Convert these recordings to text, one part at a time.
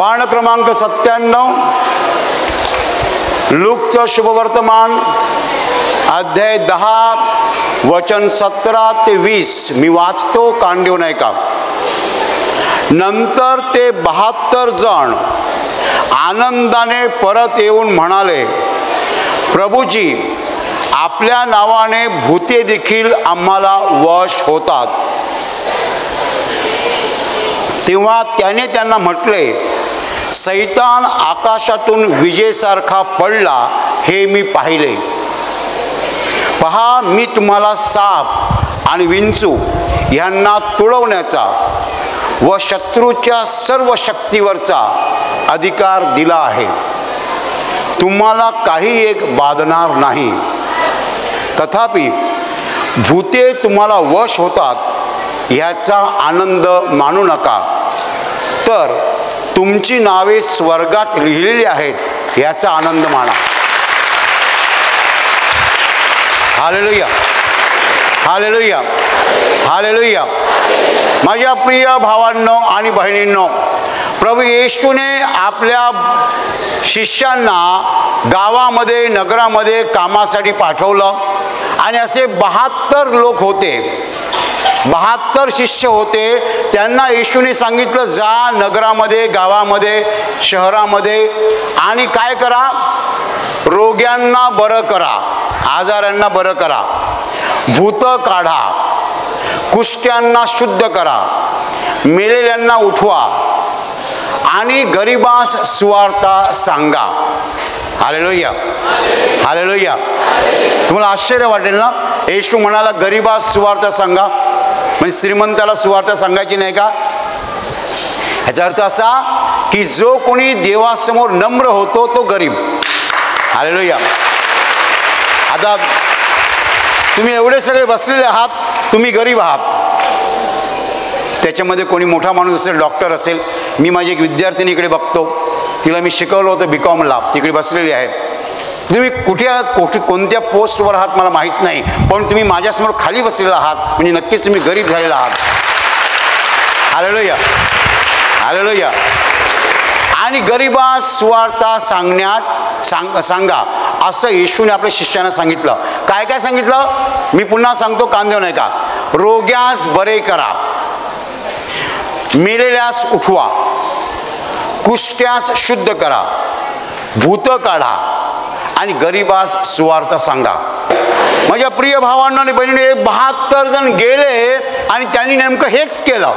पान क्रमांक 97, लूकचं शुभवर्तमान अध्याय 10 वचन 17 ते 20 मी वाचतो, कान देऊन ऐका. नंतर ते 72 जण आनंदाने परत येऊन म्हणाले, प्रभूजी, आपल्या नावाने भूते देखील आम्हाला वश होतात. तेव्हा त्याने त्यांना म्हटले, सैतान आकाशातून विजेसारखा पडला हे मी पाहिले. पहा, मी तुम्हाला साप आणि विंचू यांना तुडवण्याचा व शत्रूच्या सर्व शक्तीवरचा अधिकार दिला आहे. तुम्हाला काही एक बाधणार नाही. तथापि भूते तुम्हाला वश होतात ह्याचा आनंद मानू नका, तर तुमची नावे स्वर्गात लिहिलेली आहेत याचा आनंद माना. Hallelujah, hallelujah, hallelujah. माझ्या प्रिय भावांनो आणि बहिणींनो, प्रभू येशूने आपल्या शिष्यांना गावामध्ये नगरामध्ये कामासाठी पाठवलं आणि असे 72 लोक होते, 72 शिष्य होते. त्यांना येशूने सांगितलं, जा नगरामध्ये गावामध्ये शहरामध्ये आणि काय करा, रोग्यांना बरं करा, आजारांना बरं करा, भूत काढा, कुष्ठ्यांना शुद्ध करा, मेलेल्यांना उठवा आणि गरिबास सुवार्ता सांगा. Hallelujah, hallelujah. तुम्हाला आश्चर्य वाटेल ना, येशू म्हणाला गरिबास सुवार्ता सांगा, म्हणजे श्रीमंताला सुवार्ता सांगायची नाही का? याचा अर्थ असा की जो कोणी देवासमोर नम्र होतो तो गरीब. हालेलुया. आता तुम्ही एवढे सगळे बसलेले आहात, तुम्ही गरीब आहात. त्याच्यामध्ये कोणी मोठा माणूस असेल, डॉक्टर असेल. मी माझी एक विद्यार्थिनीकडे बघतो, तिला मी शिकवलं होतं BComला, तिकडे बसलेली आहे. तुम्ही कोणत्या पोस्टवर आहात मला माहीत नाही, पण तुम्ही माझ्यासमोर खाली बसलेला आहात, म्हणजे नक्कीच तुम्ही गरीब झालेला आहात. Hallelujah, hallelujah. आणि गरिबास सुवार्ता सांगा असं येशूने आपल्या शिष्यांना सांगितलं. काय काय सांगितलं मी पुन्हा सांगतो, कान देऊ नये का. रोग्यास बरे करा, मेलेल्यास उठवा, कुष्ठ्यास शुद्ध करा, भूत काढा आणि गरिबास सुवार्ता सांगा. माझ्या प्रिय भावांना आणि बहिणीने 72 जण गेले आणि त्यांनी नेमकं हेच केलं.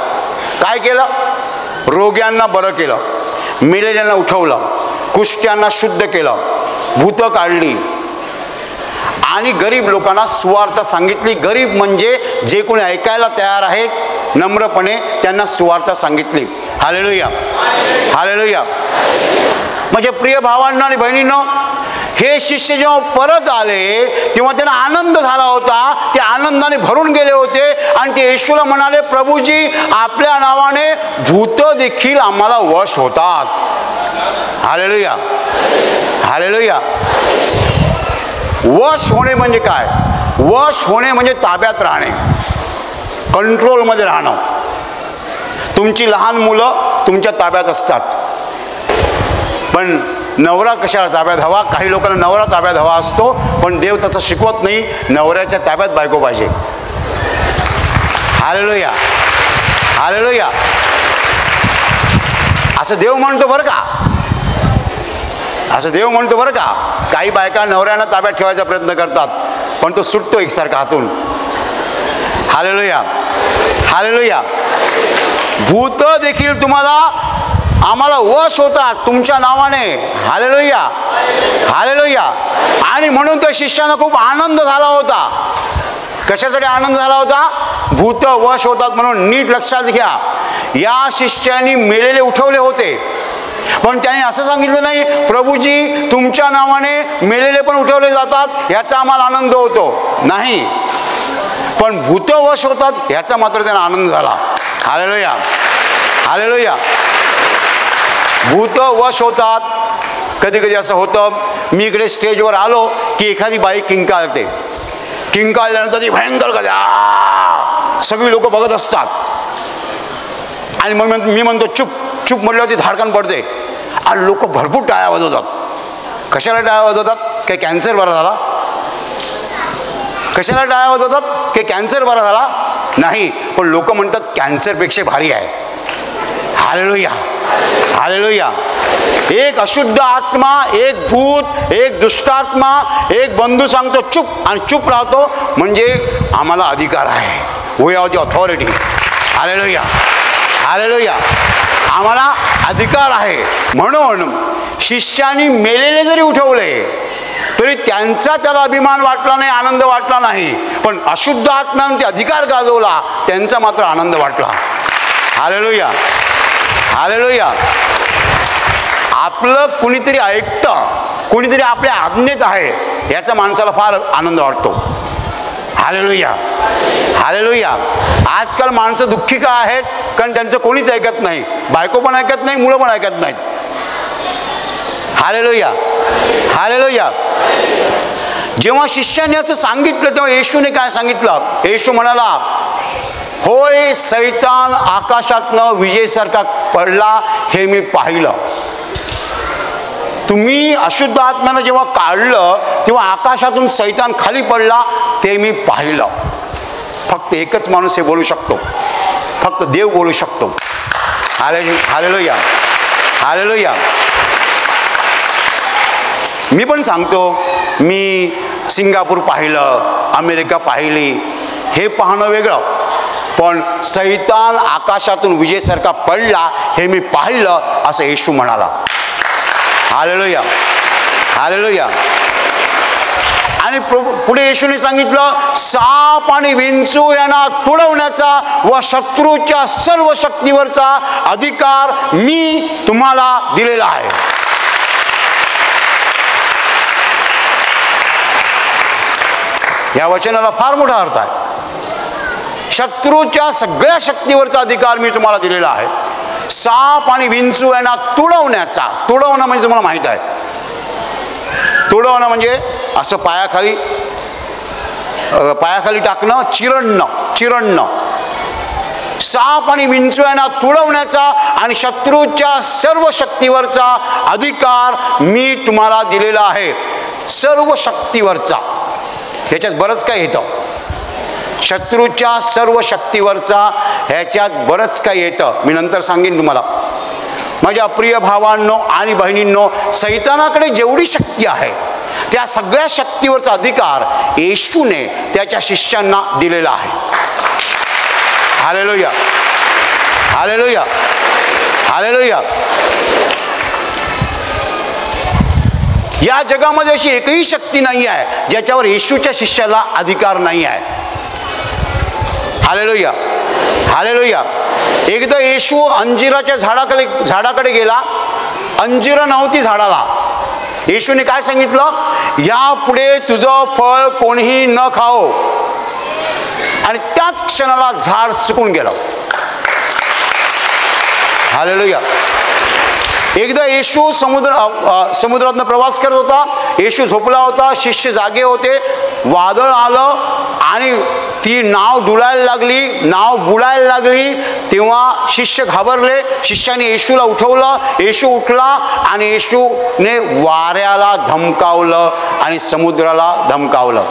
काय केलं? रोग्यांना बरं केलं, मेलेल्यांना उठवलं, कुष्ठ्यांना शुद्ध केलं, भूत काढली आणि गरीब लोकांना सुवार्ता सांगितली. गरीब म्हणजे जे कोणी ऐकायला तयार आहेत नम्रपणे, त्यांना सुवार्ता सांगितली. Hallelujah, hallelujah. म्हणजे प्रिय भावांना आणि बहिणींनो, हे शिष्य जेव्हा परत आले तेव्हा त्यांना आनंद झाला होता. ते आनंदाने भरून गेले होते आणि ते येशूला म्हणाले, प्रभूजी, आपल्या नावाने भूत देखील आम्हाला वश होतात. Hallelujah, hallelujah. वश होणे म्हणजे काय? वश होणे म्हणजे ताब्यात राहणे, कंट्रोलमध्ये राहणं. तुमची लहान मुलं तुमच्या ताब्यात असतात, पण नवरा कशाला ताब्यात हवा? काही लोकांना नवरा ताब्यात हवा असतो, पण देव तसं शिकवत नाही. नवऱ्याच्या ताब्यात बायको पाहिजे. Hallelujah, hallelujah. असं देव म्हणतो बरं का, असं देव म्हणतो बरं का. काही बायका नवऱ्यांना ताब्यात ठेवायचा प्रयत्न करतात, पण तो सुटतो एकसारखा हातून. Hallelujah, hallelujah. भूत देखील आम्हाला वश होतात तुमच्या नावाने. Hallelujah, hallelujah. आणि म्हणून त्या शिष्यांना खूप आनंद झाला होता. कशासाठी आनंद झाला होता? भूत वश होतात म्हणून. नीट लक्षात घ्या, या शिष्यांनी मेलेले उठवले होते, पण त्यांनी असं सांगितलं नाही, प्रभूजी, तुमच्या नावाने मेलेले पण उठवले जातात याचा आम्हाला आनंद होतो. नाही, पण भूत वश होतात ह्याचा मात्र त्यांना आनंद झाला. Hallelujah, hallelujah. भूत वश होतात. कधी कधी असं होतं, मी इकडे स्टेजवर आलो की एखादी बाई किंकाळते. किंकाळल्यानंतर ती भयंकर गजा, सगळी लोक बघत असतात आणि मग मी म्हणतो चुप चुप म्हटल्यावर ती धाडकन पडते. आणि लोक भरपूर टाळ्या वाजवतात. कशाला टाळ्या वाजवतात? काही कॅन्सर बरा झाला? कशाला टाळ्या वाजवतात? काही कॅन्सर बरा झाला? नाही, पण लोक म्हणतात कॅन्सरपेक्षा भारी आहे. Hallelujah, hallelujah. एक अशुद्ध आत्मा, एक भूत, एक दुष्टात्मा, एक बंधू सांगतो चुप आणि चुप राहतो म्हणजे आम्हाला अधिकार आहे. We have the authority. Hallelujah, hallelujah. आम्हाला अधिकार आहे. म्हणून शिष्यानी मेलेले जरी उठवले तरी त्यांचा त्याला अभिमान वाटला नाही, आनंद वाटला नाही. पण अशुद्ध आत्म्याने ते अधिकार गाजवला, त्यांचा मात्र आनंद वाटला. Hallelujah, hallelujah. आपलं कुणीतरी ऐकतं, कुणीतरी आपल्या आज्ञेत आहे, याचा माणसाला फार आनंद वाटतो. Hallelujah, hallelujah. आजकाल माणसं दुःखी का आहेत? कारण त्यांचं कोणीच ऐकत नाही. बायको पण ऐकत नाही, मुलं पण ऐकत नाहीत. Hallelujah, hallelujah. जेव्हा शिष्याने असं सांगितलं तेव्हा येशूने काय सांगितलं? येशू म्हणाला, होय, सैतान आकाशातनं विजेसारखा पडला हे मी पाहिलं. तुम्ही अशुद्ध आत्म्यानं जेव्हा काढलं तेव्हा आकाशातून सैतान खाली पडला ते मी पाहिलं. फक्त एकच माणूस हे बोलू शकतो, फक्त देव बोलू शकतो. Hallelujah, hallelujah. मी पण सांगतो, मी सिंगापूर पाहिलं, अमेरिका पाहिली, हे पाहणं वेगळं. पण सैतान आकाशातून विजेसारखा पडला हे मी पाहिलं असं येशू म्हणाला. Hallelujah, hallelujah. आणि पुढे येशूने सांगितलं, साप आणि विंचू यांना तुडवण्याचा व शत्रूच्या सर्व शक्तीवरचा अधिकार मी तुम्हाला दिलेला आहे. या वचनाला फार मोठा अर्थ आहे. शत्रूच्या सगळ्या शक्तीवरचा अधिकार मी तुम्हाला दिलेला आहे. साप आणि विंचू यांना तुडवण्याचा, तुडवणं म्हणजे तुम्हाला माहित आहे, तुडवणं म्हणजे असं पायाखाली टाकणं, चिरणं. साप आणि विंचू यांना तुडवण्याचा आणि शत्रूच्या सर्व शक्तीवरचा अधिकार मी तुम्हाला दिलेला आहे. सर्व शक्तीवरचा, ह्याच्यात बरंच काय येतं. शत्रूच्या सर्व शक्तीवरचा, ह्याच्यात बरंच काही येतं. मी नंतर सांगेन तुम्हाला. माझ्या प्रिय भावांनो आणि बहिणींनो, सैतानाकडे जेवढी शक्ती आहे त्या सगळ्या शक्तीवरचा अधिकार येशूने त्याच्या शिष्यांना दिलेला आहे. Hallelujah, hallelujah, hallelujah. या जगामध्ये अशी एकही शक्ती नाही आहे ज्याच्यावर येशूच्या शिष्याला अधिकार नाही आहे. Hallelujah, hallelujah. एकदा येशू अंजिराच्या झाडाकडे गेला. अंजिरं नव्हती झाडाला. येशूने काय सांगितलं? यापुढे तुझं फळ कोणीही न खाओ. आणि त्याच क्षणाला झाड सुकून गेलं. हालेलुया. एकदा येशू समुद्रातनं प्रवास करत होता. येशू झोपला होता, शिष्य जागे होते. वादळ आलं आणि ती नाव डुलायला लागली, नाव बुडायला लागली. तेव्हा शिष्य घाबरले. शिष्याने येशूला उठवलं. येशू उठला आणि येशूने वाऱ्याला धमकावलं आणि समुद्राला धमकावलं.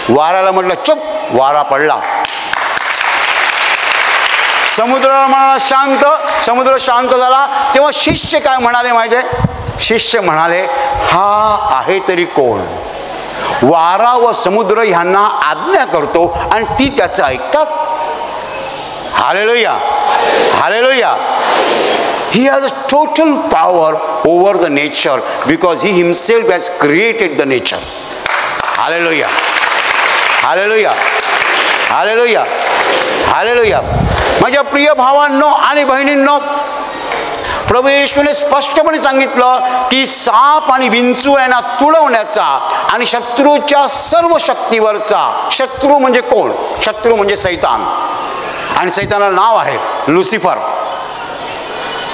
वाऱ्याला म्हटलं चुप, वारा पडला. समुद्राला म्हणाला शांत, समुद्र शांत झाला. तेव्हा शिष्य काय म्हणाले माहिती आहे? शिष्य म्हणाले, हा आहे तरी कोण? वारा व समुद्र ह्यांना आज्ञा करतो आणि ती त्याचं ऐकतात. Hallelujah, hallelujah. He has a total power over the nature because he himself has created the nature. Hallelujah, hallelujah, hallelujah, hallelujah. माझ्या प्रिय भावांनो आणि बहिणींनो, प्रभू येशूने स्पष्टपणे सांगितलं की साप आणि विंचू यांना तुडवण्याचा आणि शत्रूच्या सर्व शक्तीवरचा. शत्रू म्हणजे कोण? शत्रू म्हणजे सैतान. आणि सैतानाला नाव आहे लुसिफर.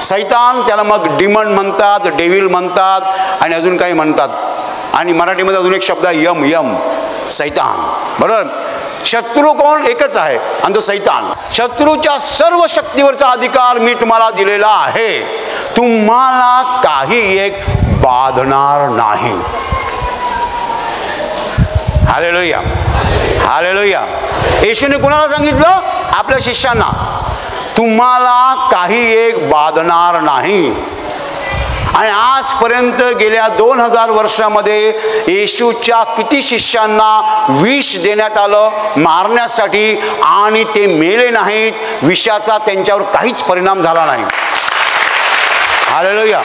सैतान, त्याला मग डिमन म्हणतात, डेव्हिल म्हणतात आणि अजून काही म्हणतात. आणि मराठीमध्ये अजून एक शब्द आहे यम, सैतान. बरोबर. शत्रू कोण? एकच आहे आणि तो सैतान. शत्रूच्या सर्व शक्तीवरचा अधिकार मी तुम्हाला दिलेला आहे. तुम्हाला काही एक बाधणार नाही. Hallelujah, hallelujah. येशूने कुणाला सांगितलं? आपल्या शिष्यांना, तुम्हाला काही एक बाधणार नाही. आणि आजपर्यंत गेल्या 2000 वर्षामध्ये येशूच्या किती शिष्यांना विष देण्यात आलं मारण्यासाठी, आणि ते मेले नाहीत. विषाचा त्यांच्यावर काहीच परिणाम झाला नाही. हालेलुया.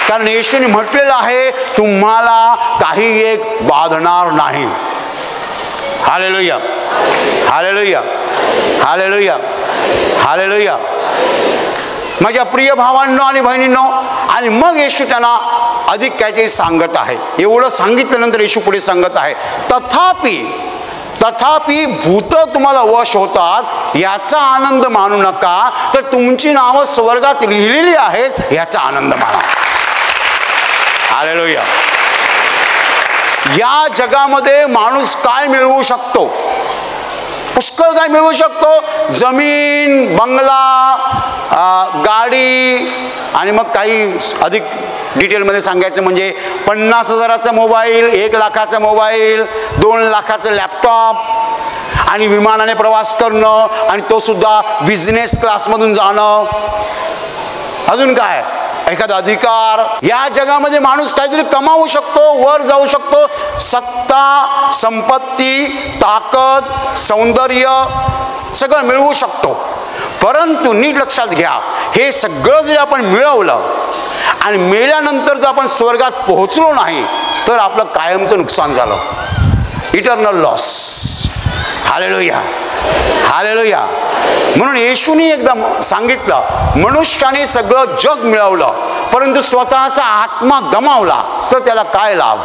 कारण येशूने म्हटलेलं आहे, तुम्हाला काही एक बाधणार नाही. Hallelujah, hallelujah, hallelujah, hallelujah. माझ्या प्रिय भावांनो आणि बहिणींनो, आणि मग येशू त्यांना अधिक काहीतरी सांगत आहे. एवढं सांगितल्यानंतर येशू पुढे सांगत आहे, तथापि भूत तुम्हाला वश होतात याचा आनंद मानू नका, तर तुमची नावं स्वर्गात लिहिलेली आहेत याचा आनंद माना. हालेलुया. या जगामध्ये माणूस काय मिळवू शकतो? पुष्कळ काय मिळवू शकतो. जमीन, बंगला, गाडी, आणि मग काही अधिक डिटेलमध्ये सांगायचं म्हणजे 50,000चा मोबाईल, 1 लाखाचा मोबाईल, 2 लाखाचं लॅपटॉप, आणि विमानाने प्रवास करणं, आणि तो सुद्धा बिझनेस क्लासमधून जाणं. अजून काय? एखादा अधिकार. या जगामध्ये माणूस काहीतरी कमावू शकतो, वर जाऊ शकतो. सत्ता, संपत्ती, ताकद, सौंदर्य सगळं मिळवू शकतो. परंतु नीट लक्षात घ्या, हे सगळं जर आपण मिळवलं आणि मेल्यानंतर जर आपण स्वर्गात पोहोचलो नाही, तर आपलं कायमचं नुकसान झालं. Eternal loss. Hallelujah, hallelujah. म्हणून येशूने एकदा सांगितलं, मनुष्याने सगळं जग मिळवलं परंतु स्वतःचा आत्मा गमावला तर त्याला काय लाभ?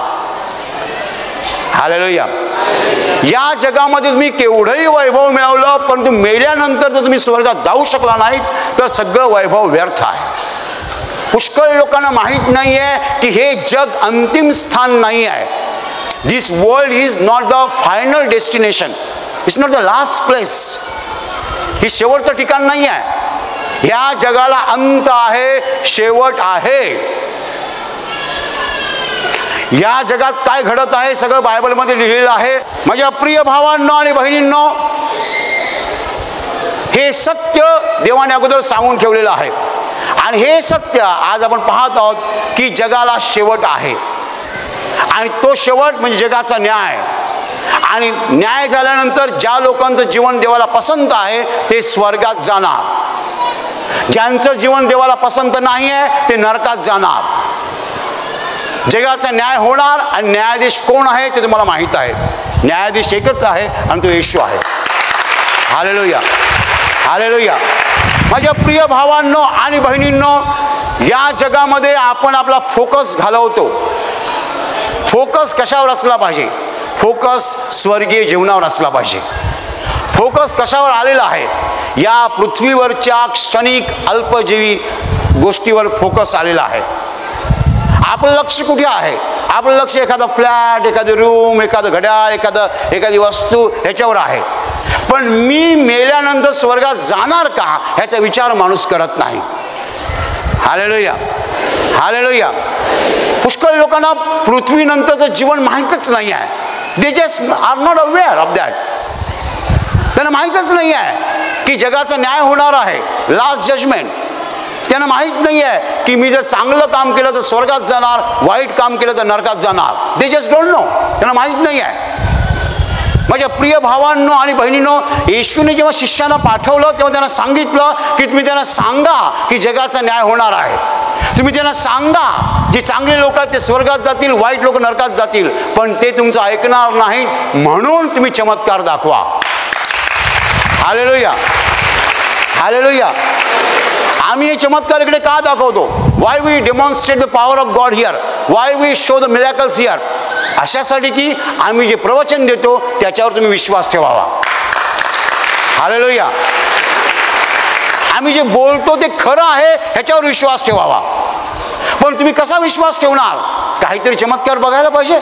हालेलुया. या जगामध्ये तुम्ही केवढंही वैभव मिळवलं परंतु मेल्यानंतर जर तुम्ही स्वर्गात जाऊ शकला नाहीत तर सगळं वैभव व्यर्थ आहे. पुष्कळ लोकांना माहीत नाही आहे की हे जग अंतिम स्थान नाही आहे. This world is not the final destination. It's not the last place. ही शेवटचं ठिकाण नाही आहे. या जगाला अंत आहे, शेवट आहे. या जगात काय घडत आहे सगळं बायबलमध्ये लिहिलेलं आहे. माझ्या प्रिय भावांनो आणि बहिणींनो, हे सत्य देवाने अगोदर सांगून ठेवलेलं आहे. आणि हे सत्य आज आपण पाहत आहोत की जगाला शेवट आहे. आणि तो शेवट म्हणजे जगाचा न्याय. आणि न्याय झाल्यानंतर ज्या लोकांचं जीवन देवाला पसंत आहे ते स्वर्गात जाणार. ज्यांचं जीवन देवाला पसंत नाही आहे ते नरकात जाणार. जगाचा न्याय होणार. आणि न्यायाधीश कोण आहे ते तुम्हाला माहीत आहे. न्यायाधीश एकच आहे आणि तो येशू आहे. Hallelujah, hallelujah. माझ्या प्रिय भावांनो आणि बहिणींनो, या जगामध्ये आपण आपला फोकस घालवतो. फोकस कशावर असला पाहिजे? फोकस स्वर्गीय जीवनावर असला पाहिजे. फोकस कशावर आलेला आहे? या पृथ्वीवरच्या क्षणिक अल्पजीवी गोष्टीवर फोकस आलेला आहे. आपलं लक्ष कुठे आहे? आपलं लक्ष एखादा फ्लॅट, एखादी रूम, एखादं घड्याळ, एखादी वस्तू ह्याच्यावर आहे. पण मी मेल्यानंतर स्वर्गात जाणार का ह्याचा विचार माणूस करत नाही. Hallelujah, hallelujah. पुष्कळ लोकांना पृथ्वीनंतरचं जीवन माहीतच नाही आहे. They just are not aware of that. त्यांना माहीतच नाही आहे की जगाचा न्याय होणार आहे, लास्ट जजमेंट. त्यांना माहीत नाही आहे की मी जर चांगलं काम केलं तर स्वर्गात जाणार, वाईट काम केलं तर नरकात जाणार. They just don't know. त्यांना माहीत नाही आहे. माझ्या प्रिय भावांनो आणि बहिणींनो, येशूने जेव्हा शिष्यांना पाठवलं तेव्हा त्यांना सांगितलं की तुम्ही त्यांना सांगा की जगाचा न्याय होणार आहे. तुम्ही त्यांना सांगा जे चांगले लोक आहेत ते स्वर्गात जातील, वाईट लोक नरकात जातील. पण ते तुमचं ऐकणार नाही. म्हणून तुम्ही चमत्कार दाखवा. Hallelujah, hallelujah. आम्ही हे चमत्कार इकडे का दाखवतो? Why we demonstrate the power of God here? Why we show the miracles here? अशासाठी की आम्ही जे प्रवचन देतो त्याच्यावर तुम्ही विश्वास ठेवावा. हालेलुया. आम्ही जे बोलतो ते खरं आहे ह्याच्यावर विश्वास ठेवावा. पण तुम्ही कसा विश्वास ठेवणार? काहीतरी चमत्कार बघायला पाहिजे.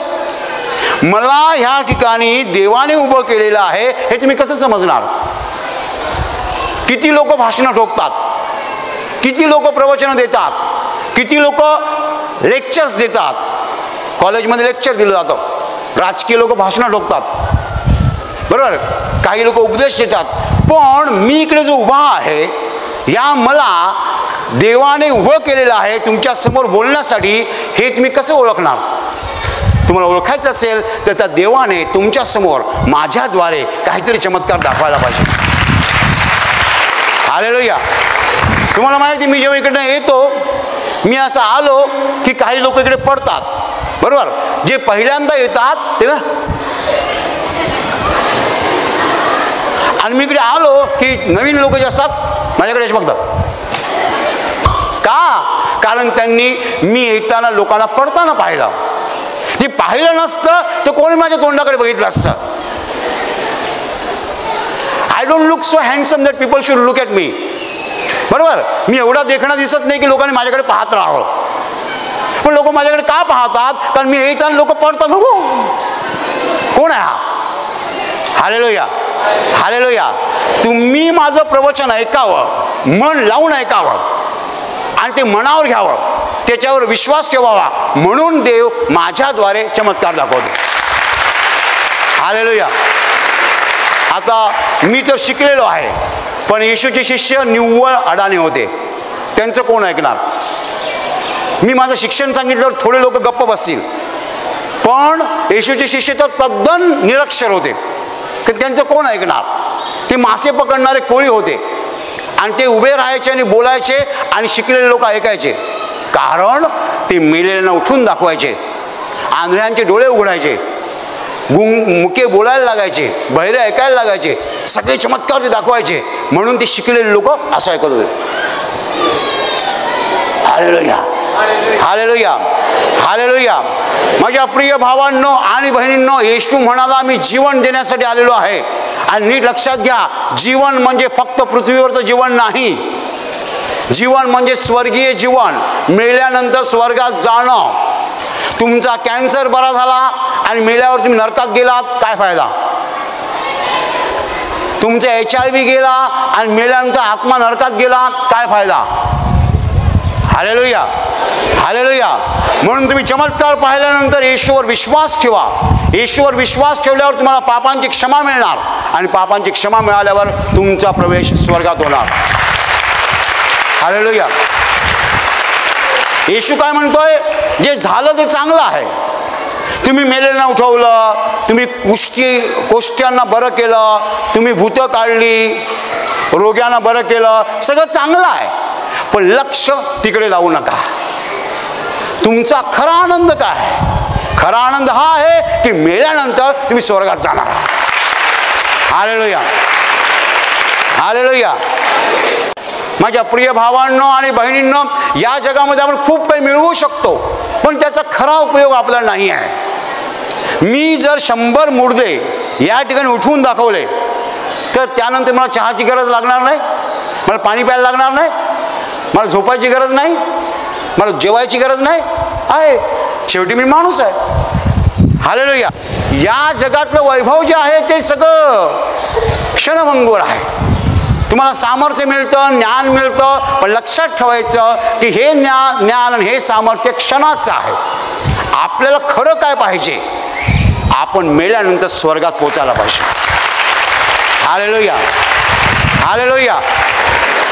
मला ह्या ठिकाणी देवाने उभं केलेलं आहे हे तुम्ही कसं समजणार? किती लोक भाषणं ठोकतात, किती लोक प्रवचनं देतात, किती लोक लेक्चर्स देतात. कॉलेजमध्ये लेक्चर दिलं जातं, राजकीय लोक भाषणं ठोकतात, बरोबर, काही लोक उपदेश देतात. पण मी इकडे जो उभा आहे, या मला देवाने उभं केलेलं आहे तुमच्या समोर बोलण्यासाठी. हे तुम्ही कसं ओळखणार? तुम्हाला ओळखायचं असेल तर त्या देवाने तुमच्या समोर माझ्याद्वारे काहीतरी चमत्कार दाखवायला पाहिजे. हालेलुया. तुम्हाला माहिती, मी जेव्हा इकडनं येतो, मी असं आलो की काही लोक इकडे पडतात, बरोबर. जे पहिल्यांदा येतात तेव्हा, आणि मी इकडे आलो की नवीन लोक जे असतात माझ्याकडे बघतात. का? कारण त्यांनी मी येताना लोकांना पडताना पाहिलं. ते पाहिलं नसतं तर कोणी माझ्या तोंडाकडे बघितलं असतं. I don't look so handsome that people should look at me, बरोबर. मी एवढा देखणं दिसत नाही की लोकांनी माझ्याकडे पाहत राहावं. पण लोक माझ्याकडे का पाहतात? कारण मी येताना लोक पडतात. हो, कोण आहे हा? Hallelujah, hallelujah. तुम्ही माझं प्रवचन ऐकावं, मन लावून ऐकावं आणि ते मनावर घ्यावं, त्याच्यावर विश्वास ठेवावा, म्हणून देव माझ्याद्वारे चमत्कार दाखवतो. हालेलुया. आता मी तर शिकलेलो आहे, पण येशूचे शिष्य निव्वळ अडाणी होते. त्यांचं कोण ऐकणार? मी माझं शिक्षण सांगितल्यावर थोडे लोक गप्प बसतील, पण येशूचे शिष्य तर तद्दन निरक्षर होते, की त्यांचं कोण ऐकणार? ते मासे पकडणारे कोळी होते, आणि ते उभे राहायचे आणि बोलायचे, आणि शिकलेले लोक ऐकायचे. कारण ते मेलेल्यांना उठून दाखवायचे, आंधळ्यांचे डोळे उघडायचे, मुके बोलायला लागायचे, बहिरे ऐकायला लागायचे, सगळे चमत्कार ते दाखवायचे. म्हणून ते शिकलेले लोक असं ऐकत होते. Hallelujah, hallelujah, hallelujah. माझ्या प्रिय भावांनो आणि बहिणींनो, येशू म्हणाला मी जीवन देण्यासाठी आलेलो आहे. आणि नीट लक्षात घ्या, जीवन म्हणजे फक्त पृथ्वीवरचं जीवन नाही. जीवन म्हणजे स्वर्गीय जीवन, मेल्यानंतर स्वर्गात जाणं. तुमचा कॅन्सर बरा झाला आणि मेल्यावर तुम्ही नरकात गेलात, काय फायदा? तुमचा HIV गेला आणि मेल्यानंतर आत्मा नरकात गेला, काय फायदा? Hallelujah, hallelujah. म्हणून तुम्ही चमत्कार पाहिल्यानंतर येशूवर विश्वास ठेवा. येशूवर विश्वास ठेवल्यावर तुम्हाला पापांची क्षमा मिळणार, आणि पापांची क्षमा मिळाल्यावर तुमचा प्रवेश स्वर्गात होणार. हालेलुया. येशू काय म्हणतोय? जे झालं ते चांगलं आहे. तुम्ही मेलेल्यांना उठवलं, तुम्ही कोष्ट्यांना बरं केलं, तुम्ही भूतं काढली, रोग्यांना बरं केलं, सगळं चांगलं आहे. पण लक्ष तिकडे लावू नका. तुमचा खरा आनंद काय? खरा आनंद हा आहे की मेल्यानंतर तुम्ही स्वर्गात जाणार. Hallelujah, hallelujah. माझ्या प्रिय भावांनो आणि बहिणींनो, या जगामध्ये आपण खूप काही मिळवू शकतो, पण त्याचा खरा उपयोग आपल्याला नाही आहे. मी जर 100 मुर्दे या ठिकाणी उठवून दाखवले, तर त्यानंतर मला चहाची गरज लागणार नाही, मला पाणी प्यायला लागणार नाही, मला झोपायची गरज नाही, मला जेवायची गरज नाही आहे. शेवटी मी माणूस आहे. हालेलुया. या जगातलं वैभव जे आहे ते सगळं क्षणभंगूर आहे. तुम्हाला सामर्थ्य मिळतं, ज्ञान मिळतं, पण लक्षात ठेवायचं की हे ज्ञान आणि हे सामर्थ्य क्षणाचं आहे. आपल्याला खरं काय पाहिजे? आपण मेल्यानंतर स्वर्गात पोचायला पाहिजे. Hallelujah, hallelujah.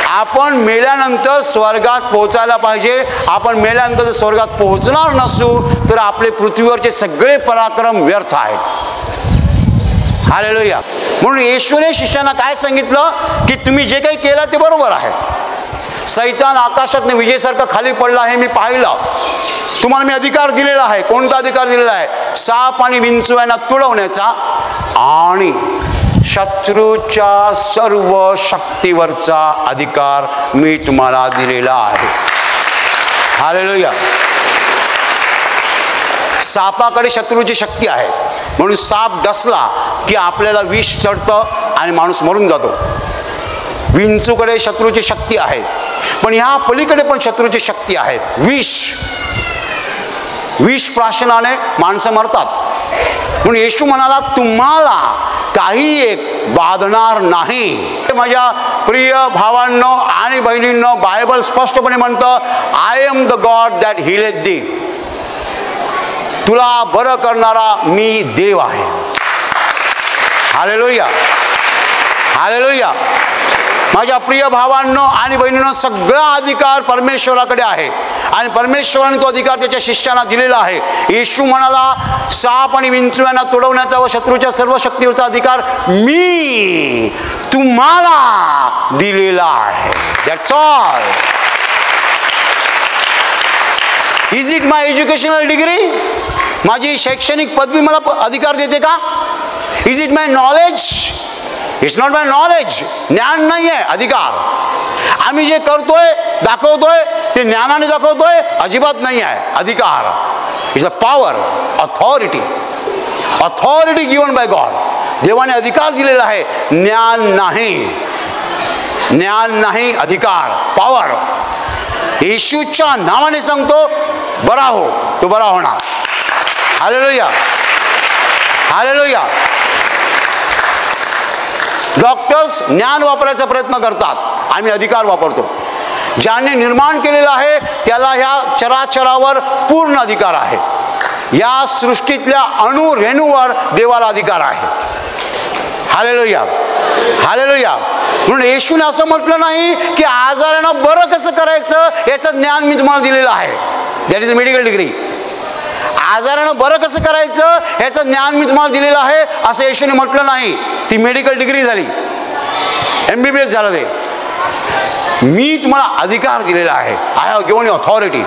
आपण मेल्यानंतर स्वर्गात पोचायला पाहिजे. आपण मेल्यानंतर जर स्वर्गात पोहोचणार नसू तर आपले पृथ्वीवरचे सगळे पराक्रम व्यर्थ आहेत. हालेलुया. म्हणून येशूने शिष्यांना काय सांगितलं की तुम्ही जे काही केलं ते बरोबर आहे. सैतान आकाशातनं विजेसारखं खाली पडला हे मी पाहिलं. तुम्हाला मी अधिकार दिलेला आहे. कोणता अधिकार दिलेला आहे? साप आणि विंचू यांना तुडवण्याचा आणि शत्रूच्या सर्व शक्तीवरचा अधिकार मी तुम्हाला दिलेला आहे. हालेलुया. सापाकडे शत्रूची शक्ती आहे, म्हणून साप डसला की आपल्याला विष चढतं आणि माणूस मरून जातो. विंचूकडे शत्रूची शक्ती आहे, पण ह्या पलीकडे पण शत्रूची शक्ती आहे, विष. विष प्राशनाने माणसं मरतात. म्हणून येशू म्हणाला तुम्हाला काही एक बाधणार नाही. माझ्या प्रिय भावांनो आणि बहिणींनो, बायबल स्पष्टपणे म्हणतं, I am the God that healeth thee. तुला बरं करणारा मी देव आहे. Hallelujah, hallelujah. माझ्या प्रिय भावांनो आणि बहिणींनो, सगळा अधिकार परमेश्वराकडे आहे आणि परमेश्वराने तो अधिकार त्याच्या शिष्यांना दिलेला आहे. येशू म्हणाला, साप आणि विंचूयांना तोडवण्याचा व शत्रूच्या सर्व शक्तीवरचा अधिकार मी तुम्हाला दिलेला आहे. That's all. Is it my educational degree? माझी शैक्षणिक पदवी मला अधिकार देते का? Is it my knowledge? It's not my knowledge. ज्ञान नाही आहे, अधिकार. आम्ही जे करतोय, दाखवतोय, ते ज्ञानाने दाखवतोय, अजिबात नाही आहे, अधिकार. It's a power, authority. Authority given by God. देवाने अधिकार दिलेला आहे, ज्ञान नाही. ज्ञान नाही, अधिकार, पॉवर. येशूच्या नावाने सांगतो, बरा हो, तो बरा होणार. Hallelujah, hallelujah. डॉक्टर्स ज्ञान वापरायचा प्रयत्न करतात, आम्ही अधिकार वापरतो. ज्याने निर्माण केलेलं आहे त्याला ह्या चराचरावर पूर्ण अधिकार आहे. या सृष्टीतल्या अणु रेणूवर देवाला अधिकार आहे. Hallelujah, hallelujah. म्हणून येशूने असं म्हटलं नाही की आजारांना बरं कसं करायचं याचं ज्ञान मी तुम्हाला दिलेलं आहे. That is a medical degree. आजारानं बरं कसं करायचं याचं ज्ञान मी तुम्हाला दिलेलं आहे असं येशूने म्हटलं नाही. ती मेडिकल डिग्री झाली, MBBS झालं ते. मी तुम्हाला अधिकार दिलेला आहे. I have given you authority.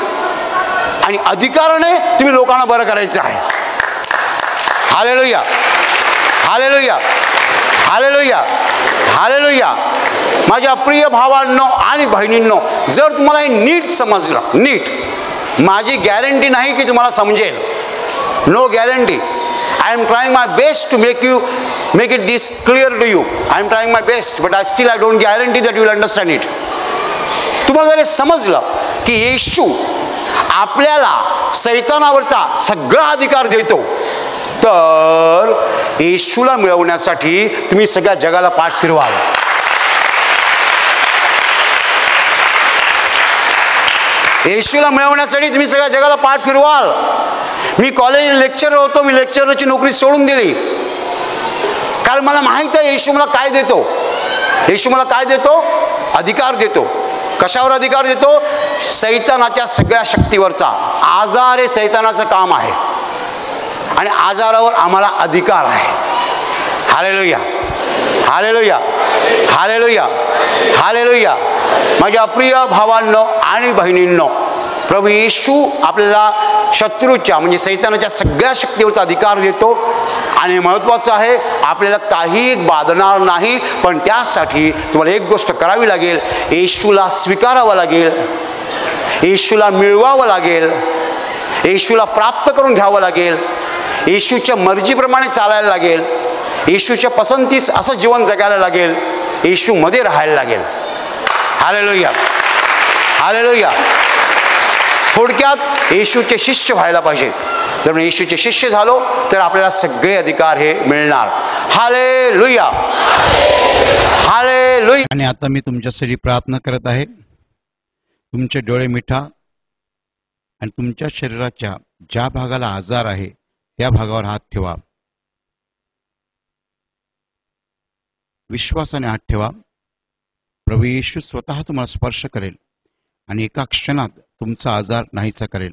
आणि अधिकाराने तुम्ही लोकांना बरं करायचं आहे. Hallelujah, hallelujah, hallelujah, hallelujah. माझ्या प्रिय भावांनो आणि बहिणींनो, जर तुम्हाला हे नीट समजलं, नीट, माझी गॅरंटी नाही की तुम्हाला समजेल. No guarantee. I am trying my best to make it this clear to you. I am trying my best, but I don't guarantee that you will understand it. तुम्हाला जर हे समजलं की येशू आपल्याला सैतानावरचा सगळा अधिकार देतो, तर येशूला मिळवण्यासाठी तुम्ही सगळ्या जगाला पाठ फिरवाल. येशूला मिळवण्यासाठी तुम्ही सगळ्या जगाला पाठ फिरवाल. मी कॉलेज लेक्चरर होतो, मी लेक्चररची नोकरी सोडून दिली, कारण मला माहीत आहे येशू मला काय देतो. येशू मला काय देतो? अधिकार देतो. कशावर अधिकार देतो? सैतानाच्या सगळ्या शक्तीवरचा. आजार हे सैतानाचं काम आहे आणि आजारावर आम्हाला अधिकार आहे. Hallelujah, hallelujah, hallelujah, hallelujah. माझ्या प्रिय भावांनो आणि बहिणींनो, प्रभू येशू आपल्याला शत्रूच्या म्हणजे सैतानाच्या सगळ्या शक्तीवरचा अधिकार देतो. आणि महत्त्वाचं आहे, आपल्याला काही बाधणार नाही. पण त्यासाठी तुम्हाला एक गोष्ट करावी लागेल, येशूला स्वीकारावं लागेल, येशूला मिळवावं लागेल, येशूला प्राप्त करून घ्यावं लागेल, येशूच्या मर्जीप्रमाणे चालायला लागेल, येशूच्या पसंतीस असं जीवन जगायला लागेल, येशूमध्ये राहायला लागेल. Hallelujah, hallelujah. थोडक्यात येशूचे शिष्य व्हायला पाहिजे. जर येशूचे शिष्य झालो तर आपल्याला सगळे अधिकार हे मिळणार. Hallelujah, hallelujah. आणि आता मी तुमच्यासाठी प्रार्थना करत आहे. तुमचे डोळे मिठा आणि तुमच्या शरीराच्या ज्या भागाला आजार आहे त्या भागावर हात ठेवा. विश्वासाने हात ठेवा. प्रभू येशू स्वतः तुम्हाला स्पर्श करेल आणि एका क्षणात तुमचा आजार नाहीसा करेल.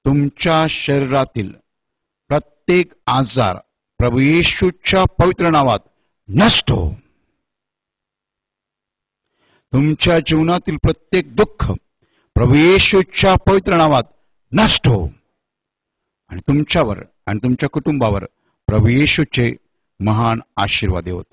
तुमच्या शरीरातील प्रत्येक आजार प्रभू येशूच्या पवित्र नावात नष्ट हो. तुमच्या जीवनातील प्रत्येक दुःख प्रभू येशूच्या पवित्र नावात नष्ट हो. आणि तुमच्यावर आणि तुमच्या कुटुंबावर प्रभू येशूचे महान आशीर्वाद होत.